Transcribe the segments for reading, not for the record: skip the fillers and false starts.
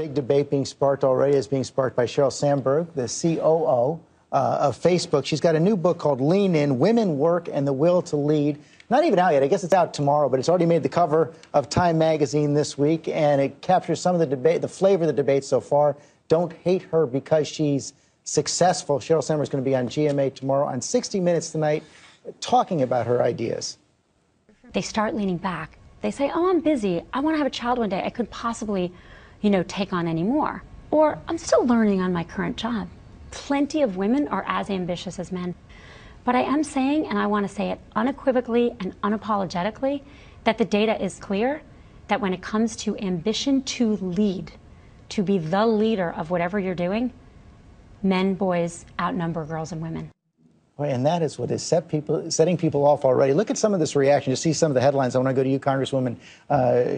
big debate being sparked already is being sparked by Sheryl Sandberg, the COO of Facebook. She's got a new book called Lean In, Women, Work, and the Will to Lead. Not even out yet. I guess it's out tomorrow, but it's already made the cover of Time magazine this week, and it captures some of the debate, the flavor of the debate so far. Don't hate her because she's successful. Sheryl Sandberg is going to be on GMA tomorrow, on 60 Minutes tonight, talking about her ideas. They start leaning back. They say, oh, I'm busy. I want to have a child one day. I couldn't possibly, take on any more. Or I'm still learning on my current job. Plenty of women are as ambitious as men. But I am saying, and I want to say it unequivocally and unapologetically, that the data is clear that when it comes to ambition to lead, to be the leader of whatever you're doing, men, boys outnumber girls and women. And that is what is setting people off already. Look at some of this reaction. You see some of the headlines. I want to go to you, Congresswoman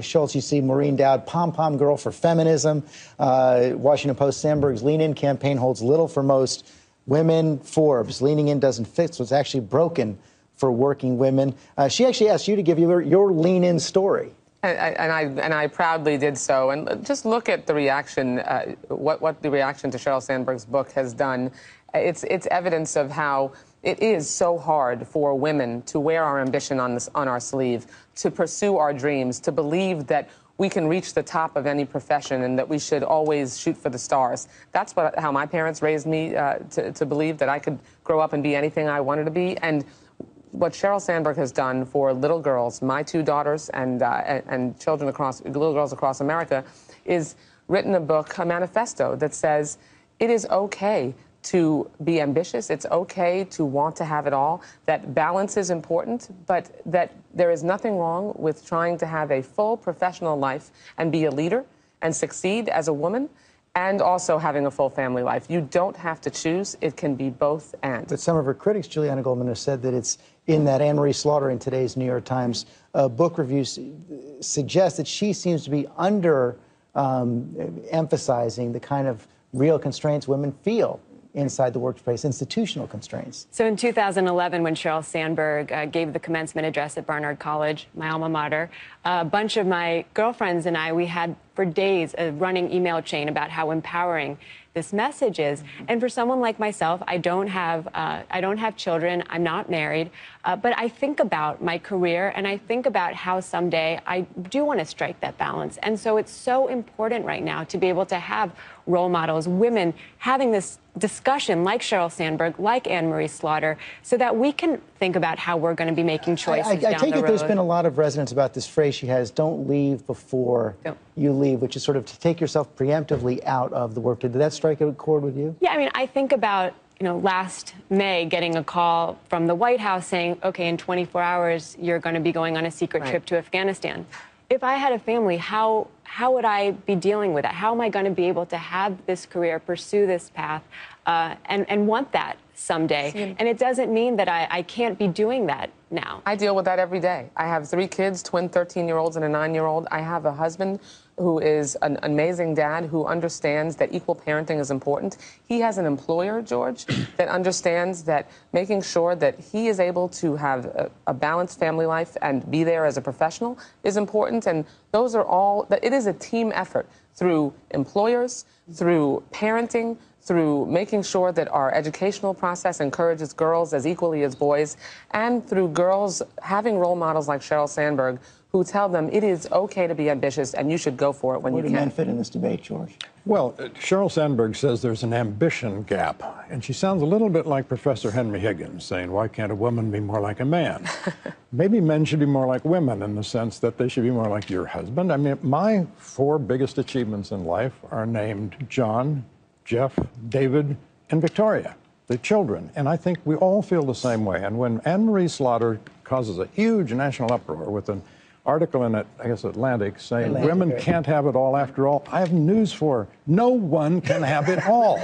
Schultz. You see Maureen Dowd, pom-pom girl for feminism. Washington Post, Sandberg's Lean In campaign holds little for most women. Forbes, leaning in doesn't fit, so it's actually broken for working women. She actually asked you to give your Lean In story. And I proudly did so. And just look at the reaction, what the reaction to Sheryl Sandberg's book has done. It's evidence of how it is so hard for women to wear our ambition on our sleeve, to pursue our dreams, to believe that we can reach the top of any profession and that we should always shoot for the stars. That's how my parents raised me to believe that I could grow up and be anything I wanted to be. And what Sheryl Sandberg has done for little girls, my two daughters and little girls across America, is written a book, a manifesto that says it is okay to be ambitious. It's okay to want to have it all, that balance is important, but that there is nothing wrong with trying to have a full professional life and be a leader and succeed as a woman, and also having a full family life. You don't have to choose. It can be both and. But some of her critics, Juliana Goldman, have said that it's in that Anne-Marie Slaughter in today's New York Times book reviews suggest that she seems to be emphasizing the kind of real constraints women feel inside the workplace, institutional constraints. So in 2011, when Sheryl Sandberg gave the commencement address at Barnard College, my alma mater, a bunch of my girlfriends and we had for days a running email chain about how empowering this message is. And for someone like myself, I don't have children, I'm not married, but I think about my career and I think about how someday I do want to strike that balance. And so it's so important right now to be able to have role models, women having this discussion like Sheryl Sandberg, like Anne-Marie Slaughter, so that we can think about how we're going to be making choices down the road. I take it there's been a lot of resonance about this phrase she has, don't leave before you leave, which is sort of to take yourself preemptively out of the work. Did that strike a chord with you? Yeah, I mean, I think about, last May getting a call from the White House saying, okay, in 24 hours, you're going to be going on a secret trip to Afghanistan. If I had a family, how would I be dealing with that? How am I going to be able to have this career, pursue this path, and want that someday? And it doesn't mean that I can't be doing that now. I deal with that every day. I have 3 kids, twin 13-year-olds and a 9-year-old. I have a husband who is an amazing dad who understands that equal parenting is important. He has an employer, George, that understands that making sure that he is able to have a balanced family life and be there as a professional is important. And those are all, that it is a team effort through employers, through parenting, through making sure that our educational process encourages girls as equally as boys, and through girls having role models like Sheryl Sandberg who tell them it is okay to be ambitious and you should go for it when you can. Where do men fit in this debate, George? Well, Sheryl Sandberg says there's an ambition gap, and she sounds a little bit like Professor Henry Higgins saying, why can't a woman be more like a man? Maybe men should be more like women in the sense that they should be more like your husband. I mean, my 4 biggest achievements in life are named John, Jeff, David, and Victoria, the children. And I think we all feel the same way. And when Anne-Marie Slaughter causes a huge national uproar with an article in, I guess, Atlantic saying women can't have it all after all, I have news for her. No one can have it all.